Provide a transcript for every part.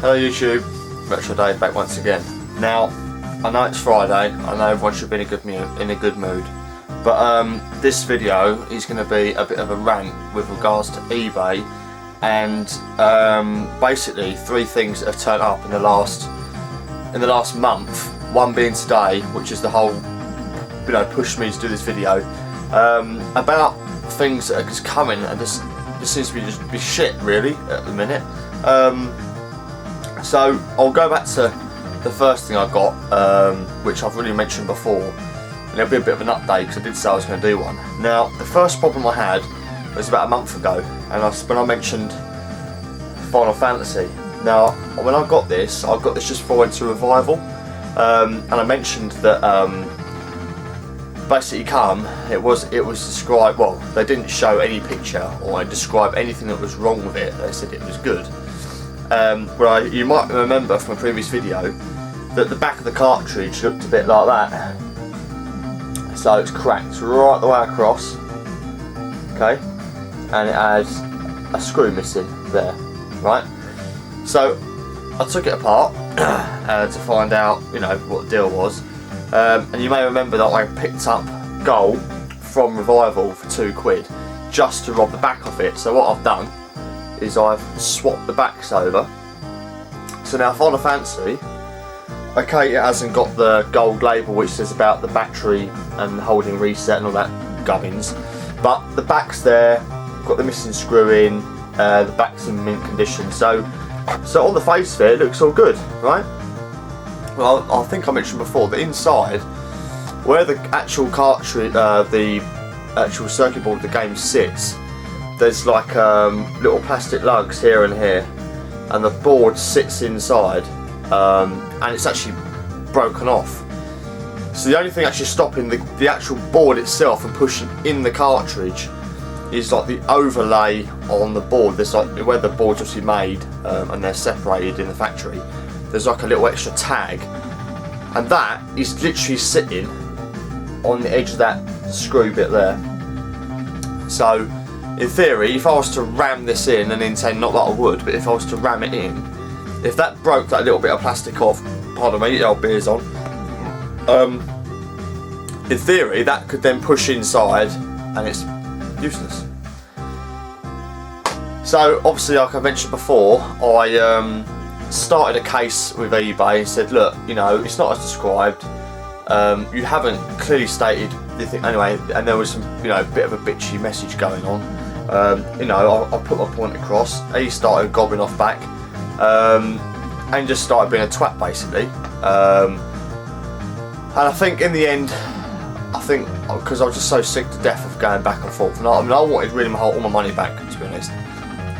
Hello YouTube, Retro Dave back once again. Now, I know it's Friday, I know everyone should be in a good mood, but this video is going to be a bit of a rant with regards to eBay and basically three things that have turned up in the last month. One being today, which is the whole, pushed me to do this video about things that are just coming, and this seems to be shit really at the minute. So I'll go back to the first thing I got, which I've already mentioned before, and it'll be a bit of an update because I did say I was going to do one. Now, the first problem I had was about a month ago, and when I mentioned Final Fantasy. Now, when I got this just before I went to Revival, and I mentioned that basically it was described, well, they didn't show any picture or describe anything that was wrong with it. They said it was good. Well, you might remember from a previous video that the back of the cartridge looked a bit like that. So it's cracked right the way across, okay, and it has a screw missing there, right? So I took it apart to find out, what the deal was. And you may remember that I picked up gold from Revival for £2 just to rob the back of it. So what I've done is I've swapped the backs over. So now Final Fantasy, okay, it hasn't got the gold label which says about the battery and holding reset and all that gubbins, but the back's there, got the missing screw in, the back's in mint condition. So on the face of it, it looks all good, right? Well, I think I mentioned before that inside, where the actual cartridge, the actual circuit board of the game sits, there's like little plastic lugs here and here, and the board sits inside, and it's actually broken off. So the only thing actually stopping the actual board itself from pushing in the cartridge is like the overlay on the board. There's like where the board's actually made, and they're separated in the factory. There's like a little extra tag, and that is literally sitting on the edge of that screw bit there. So in theory, if I was to ram this in, and intend, not that I would, but if I was to ram it in, if that broke that little bit of plastic off, pardon me, old beer's on, in theory that could then push inside and it's useless. So obviously, like I mentioned before, I started a case with eBay and said, look, it's not as described, you haven't clearly stated the thing anyway, and there was some, bit of a bitchy message going on. I put my point across. He started gobbing off back, and just started being a twat basically. And I think in the end, because I was just so sick to death of going back and forth, and I wanted really all my money back, to be honest.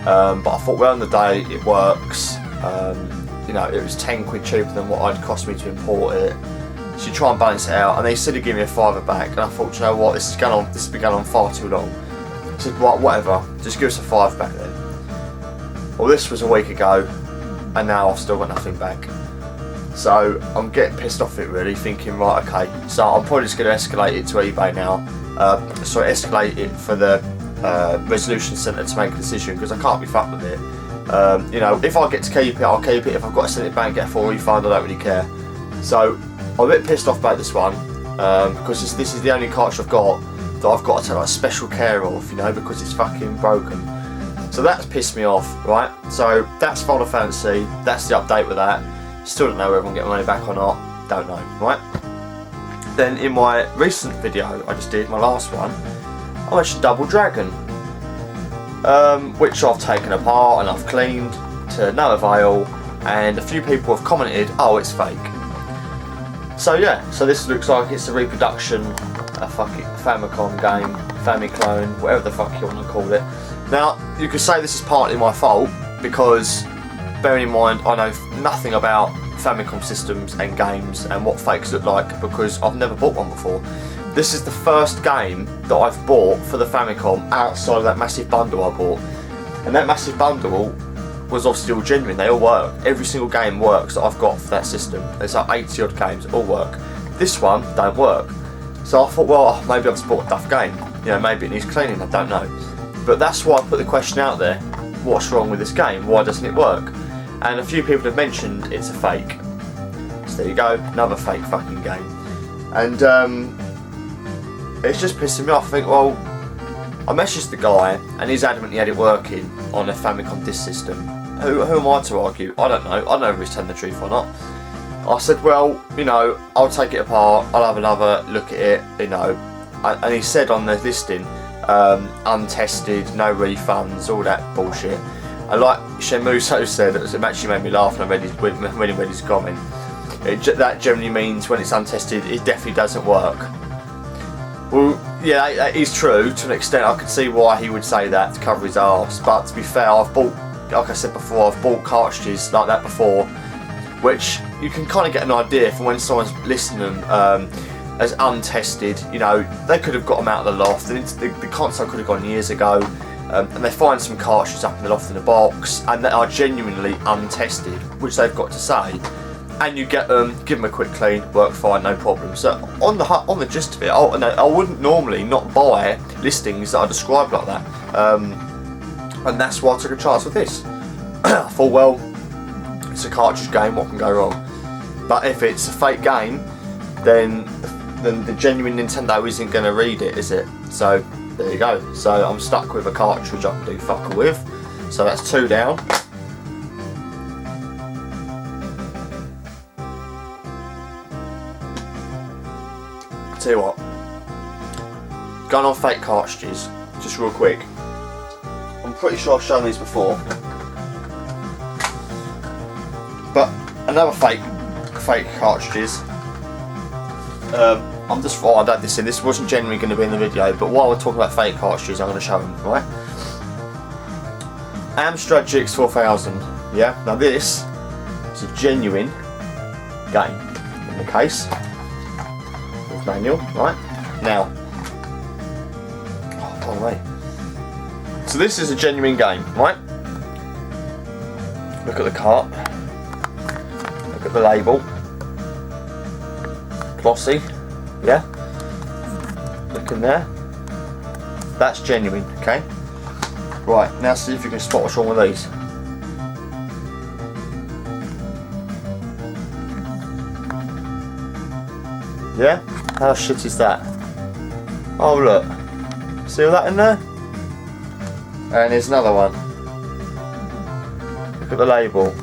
But I thought, well, on the day it works. It was £10 cheaper than what it'd cost me to import it. So you try and balance it out, and they said he'd give me a £5 back, and I thought, you know what, this has been going on far too long. I said, well, whatever, just give us a £5 back then. Well, this was a week ago, and now I've still got nothing back. So I'm getting pissed off it really, thinking, right, okay, so I'm probably just going to escalate it to eBay now. Escalate it for the resolution centre to make a decision, because I can't be fucked with it. If I get to keep it, I'll keep it. If I've got to send it back and get a full refund, I don't really care. So I'm a bit pissed off about this one, because this is the only cartridge I've got that I've got to take like special care of, because it's fucking broken. So that's pissed me off, right? So that's Final Fantasy, that's the update with that. Still don't know whether I'm getting money back or not, don't know, right? Then in my recent video I just did, my last one, I mentioned Double Dragon, which I've taken apart and I've cleaned to no avail, and a few people have commented, oh, it's fake. So yeah, so this looks like it's a reproduction, a fucking Famicom game, Famiclone, whatever the fuck you want to call it. Now, you could say this is partly my fault, because bearing in mind I know nothing about Famicom systems and games and what fakes look like, because I've never bought one before. This is the first game that I've bought for the Famicom outside of that massive bundle I bought. And that massive bundle was obviously all genuine, they all work. Every single game works that I've got for that system. There's like 80 odd games that all work. This one don't work. So I thought, well, maybe I've just bought a duff game. Maybe it needs cleaning, I don't know. But that's why I put the question out there, what's wrong with this game? Why doesn't it work? and a few people have mentioned it's a fake. So there you go, another fake fucking game. And it's just pissing me off. I think, well, I messaged the guy and he's adamant he had it working on a Famicom disc system. Who am I to argue? I don't know. I don't know if he's telling the truth or not. I said, well, you know, I'll take it apart, I'll have another look at it, you know. And he said on the listing, untested, no refunds, all that bullshit. And like Shemuso said, it actually made me laugh when he read his comment. That generally means when it's untested, it definitely doesn't work. Well, yeah, that is true to an extent. I can see why he would say that to cover his arse. But to be fair, I've bought, like I said before, I've bought cartridges like that before, which you can kind of get an idea from when someone's listing them as untested. You know, they could have got them out of the loft, and the console could have gone years ago. And they find some cartridges up in the loft in a box, and they are genuinely untested, which they've got to say. And you get them, give them a quick clean, work fine, no problem. So on the gist of it, I wouldn't normally not buy listings that are described like that, and that's why I took a chance with this. I thought, well, it's a cartridge game, what can go wrong? But if it's a fake game, then the genuine Nintendo isn't going to read it, is it? So there you go. So I'm stuck with a cartridge I can do fuck all with. So that's 2 down. Tell you what, going on fake cartridges, just real quick. I'm pretty sure I've shown these before, but another fake cartridges. I'm just I'll add this in. This wasn't generally going to be in the video, but while we're talking about fake cartridges, I'm going to show them. Right? Amstrad GX 4000. Yeah. Now this is a genuine game in the case. Manual, right? Now, oh, by the way. So this is a genuine game, right? Look at the cart. Look at the label. Glossy, yeah? Look in there. That's genuine, okay? Right, now see if you can spot what's wrong with these. Yeah? How shit is that? Oh look, see all that in there? And there's another one. Look at the label.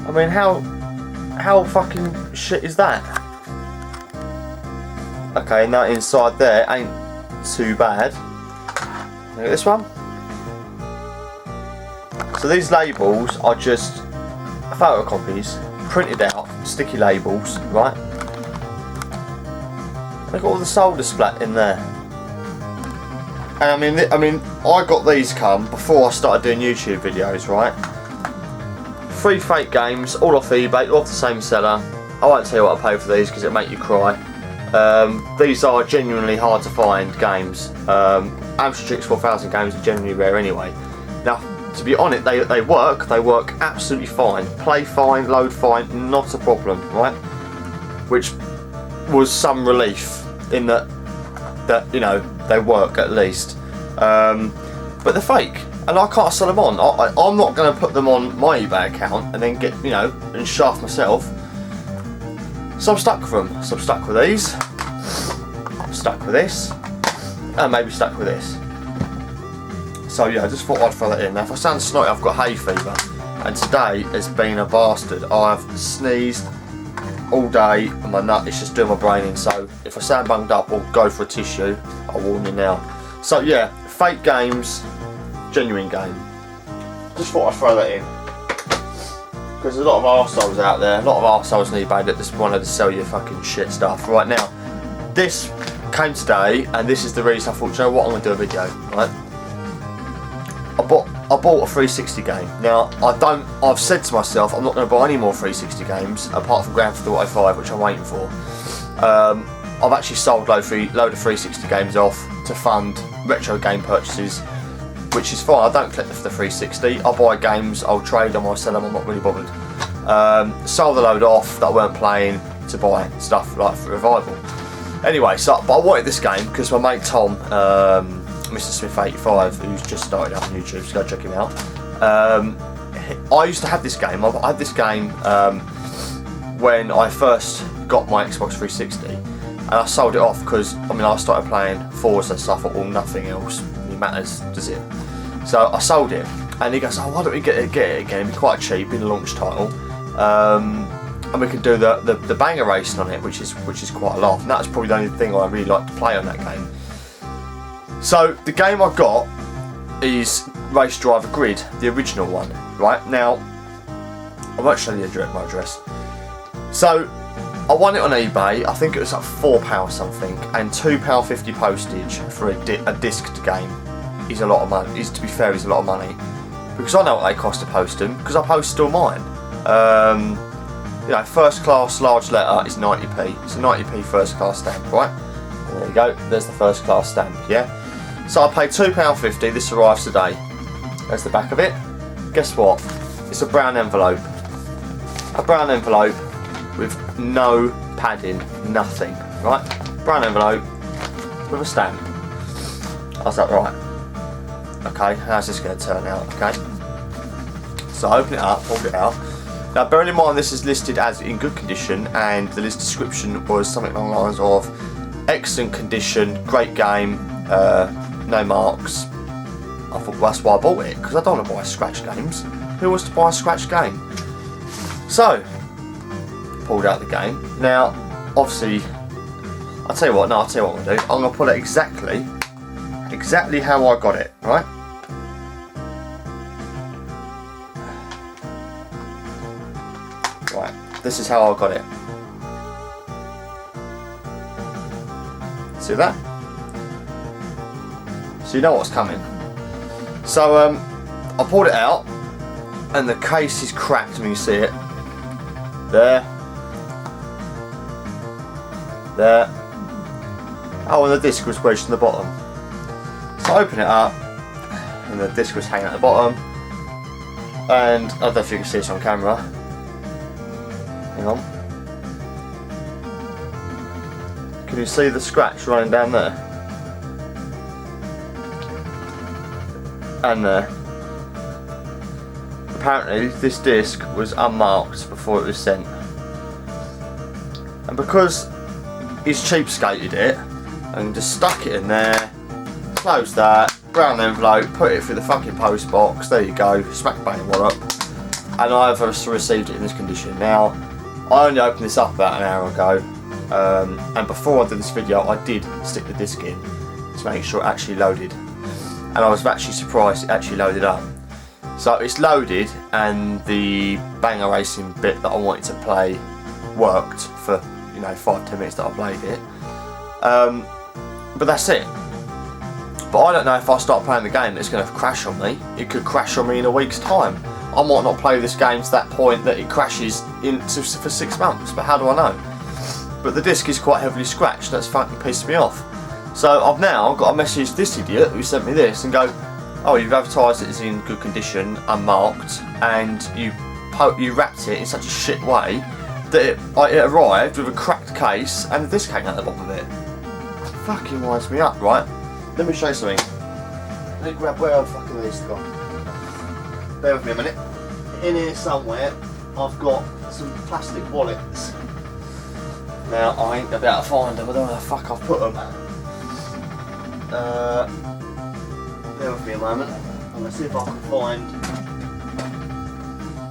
I mean, how fucking shit is that? Okay, now inside there ain't too bad. Look at this one. So these labels are just photocopies, printed out, sticky labels, right? Look at all the solder splat in there. And I mean, I got these before I started doing YouTube videos, right? 3 fake games, all off eBay, all off the same seller. I won't tell you what I paid for these because it'll make you cry. These are genuinely hard to find games. Amstrad GX 4000 games are genuinely rare anyway. Now, to be honest, they work absolutely fine. Play fine, load fine, not a problem, right? Which was some relief in that you know they work at least, but they're fake and I can't sell them on. I'm not going to put them on my eBay account and then get, you know, and shaft myself. So I'm stuck with them. So I'm stuck with these. I'm stuck with this, and maybe stuck with this. So yeah, I just thought I'd throw that in. Now if I sound snotty, I've got hay fever, and today has been a bastard. I've sneezed all day and my nut is just doing my brain in, so if I sound bunged up or go for a tissue, I'll warn you now. So yeah, fake games, genuine game. Just thought I'd throw that in, because there's a lot of arseholes out there, a lot of arseholes on eBay that just wanted to sell you fucking shit stuff. Right now, this came today, and this is the reason I thought, you know what, I'm going to do a video, right? I bought a 360 game. Now, I've said to myself, I'm not going to buy any more 360 games, apart from Grand Theft Auto 5, which I'm waiting for. I've actually sold load of 360 games off to fund retro game purchases, which is fine. I don't collect for the 360. I'll buy games, I'll trade them, I'll sell them, I'm not really bothered. Sold the load off that I weren't playing to buy stuff like for Revival. Anyway, but I wanted this game because my mate Tom, Mr. Smith 85, who's just started up on YouTube, so go check him out. I used to have this game. I had this game when I first got my Xbox 360, and I sold it off because I started playing Forza, so I thought, well, nothing else really matters, does it? So I sold it, and he goes, oh, why don't we get it again? It'd be quite cheap in a launch title, and we can do the banger racing on it, which is quite a lot. And that's probably the only thing I really like to play on that game. So the game I got is Race Driver Grid, the original one. Right now, I won't show you my address. So I won it on eBay. I think it was like £4 something, and £2.50 postage for a disced game is a lot of money. To be fair, is a lot of money, because I know what they cost to post them, because I posted all mine. First class large letter is 90p. It's a 90p first class stamp, right? And there you go. There's the first class stamp. Yeah. So I paid £2.50. This arrives today. There's the back of it. Guess what? It's a brown envelope. A brown envelope with no padding, nothing. Right? Brown envelope with a stamp. I was like, right. Okay, how's this going to turn out? Okay. So I open it up, pulled it out. Now, bearing in mind this is listed as in good condition, and the list description was something along the lines of excellent condition, great game, no marks. I thought, well, that's why I bought it, because I don't want to buy scratch games. Who wants to buy a scratch game? So, pulled out the game. Now, obviously, I'll tell you what I'm going to do. I'm going to pull it exactly how I got it, right? Right, this is how I got it. See that? So you know what's coming. So I pulled it out, and the case is cracked. When you see it, there. Oh, and the disc was wedged in the bottom. So I open it up, and the disc was hanging at the bottom. And I don't know if you can see this on camera. Hang on. Can you see the scratch running down there? And there. Apparently this disc was unmarked before it was sent. And because he's cheapskated it and just stuck it in there, closed that, brown envelope, put it through the fucking post box, there you go, smack bang wallop, and I've received it in this condition. Now, I only opened this up about an hour ago, and before I did this video I did stick the disc in to make sure it actually loaded, and I was actually surprised it actually loaded up. So it's loaded, and the banger racing bit that I wanted to play worked for 5-10 minutes that I played it, but that's it. But I don't know if I start playing the game it's going to crash on me. It could crash on me in a week's time. I might not play this game to that point that it crashes for 6 months, but how do I know? But the disc is quite heavily scratched. That's fucking pissed me off. So I've now got to message this idiot who sent me this and go, oh, you've advertised it as in good condition, unmarked, and you wrapped it in such a shit way that it arrived with a cracked case and the disc hanging out the bottom of it. Fucking winds me up, right? Let me show you something. Let me grab where the fucking these gone. Bear with me a minute. In here somewhere, I've got some plastic wallets. Now, I ain't about to find them. I don't know where the fuck I've put them. Bear with me a moment. I'm going to see if I can find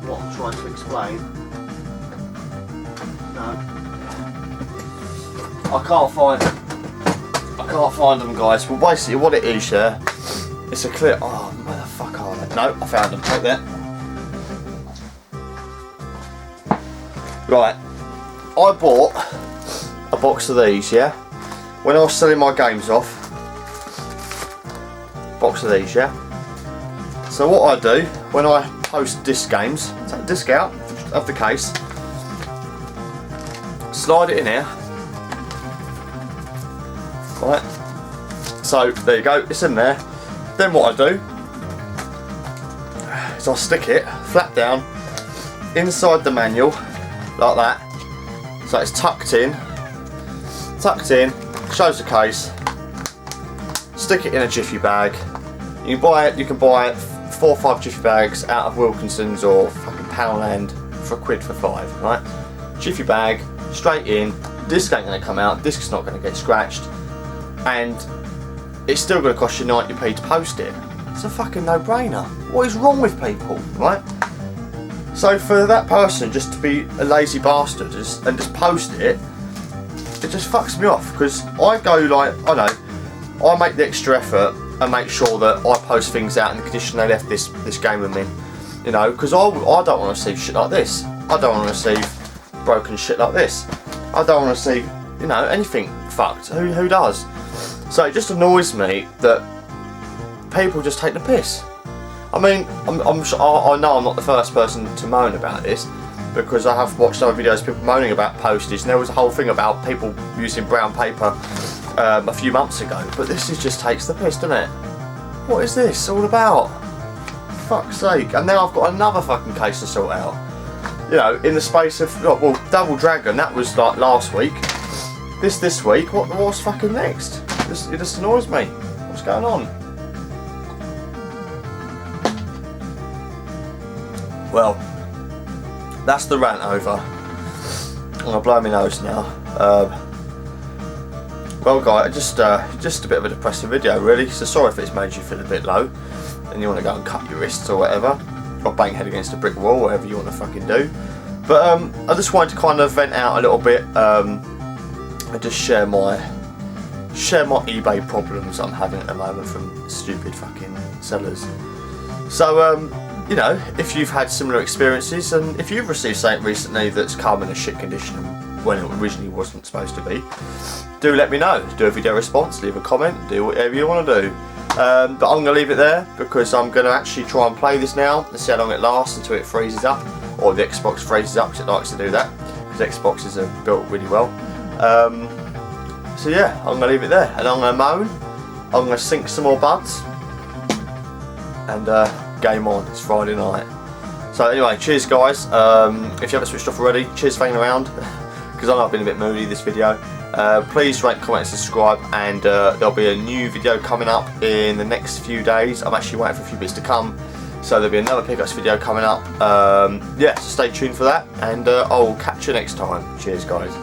what I'm trying to explain. No. I can't find them, guys. Well, basically what it is, yeah, it's a clear... Oh, where the fuck are they? No, I found them. Right there. Right. I bought a box of these, yeah, when I was selling my games off. Box of these, yeah. So what I do when I post disc games, take the disc out of the case, slide it in here. Right. So there you go, it's in there. Then what I do is I stick it flat down inside the manual like that. So it's tucked in, shows the case. Stick it in a jiffy bag. You can buy it £4 4 or 5 Jiffy bags out of Wilkinson's or fucking Poundland for £1 for 5, right? Jiffy bag, straight in, disc ain't going to come out, disc's not going to get scratched, and it's still going to cost you 90p to post it. It's a fucking no-brainer. What is wrong with people, right? So for that person just to be a lazy bastard and just post it, it just fucks me off, because I go like, I know, I make the extra effort and make sure that I post things out in the condition they left this game with me, you know, because I don't want to receive shit like this. I don't want to receive broken shit like this. I don't want to see, you know, anything fucked. Who does? So it just annoys me that people just take the piss. I mean, I know I'm not the first person to moan about this, because I have watched other videos of people moaning about postage, and there was a whole thing about people using brown paper a few months ago, but this just takes the piss, doesn't it? What is this all about? Fuck's sake. And now I've got another fucking case to sort out. You know, in the space of, well, Double Dragon, that was like last week. This week, what's fucking next? It just annoys me. What's going on? Well, that's the rant over. I'm gonna blow my nose now. Well guys, just a bit of a depressing video really, so sorry if it's made you feel a bit low and you want to go and cut your wrists or whatever, or bang head against a brick wall, whatever you want to fucking do. But I just wanted to kind of vent out a little bit and just share my eBay problems I'm having at the moment from stupid fucking sellers. So you know, if you've had similar experiences, and if you've received something recently that's come in a shit condition when it originally wasn't supposed to be, do let me know. Do a video response, leave a comment, do whatever you want to do. But I'm going to leave it there, because I'm going to actually try and play this now and see how long it lasts until it freezes up, or the Xbox freezes up, because it likes to do that, because Xboxes are built really well. So yeah, I'm going to leave it there, and I'm going to moan, I'm going to sink some more buds, and game on. It's Friday night. So anyway, cheers guys. If you haven't switched off already, cheers for hanging around, because I know I've been a bit moody this video. Please rate, comment, subscribe, and there'll be a new video coming up in the next few days. I'm actually waiting for a few bits to come, so there'll be another pickups video coming up. Yeah, so stay tuned for that, and I'll catch you next time. Cheers guys.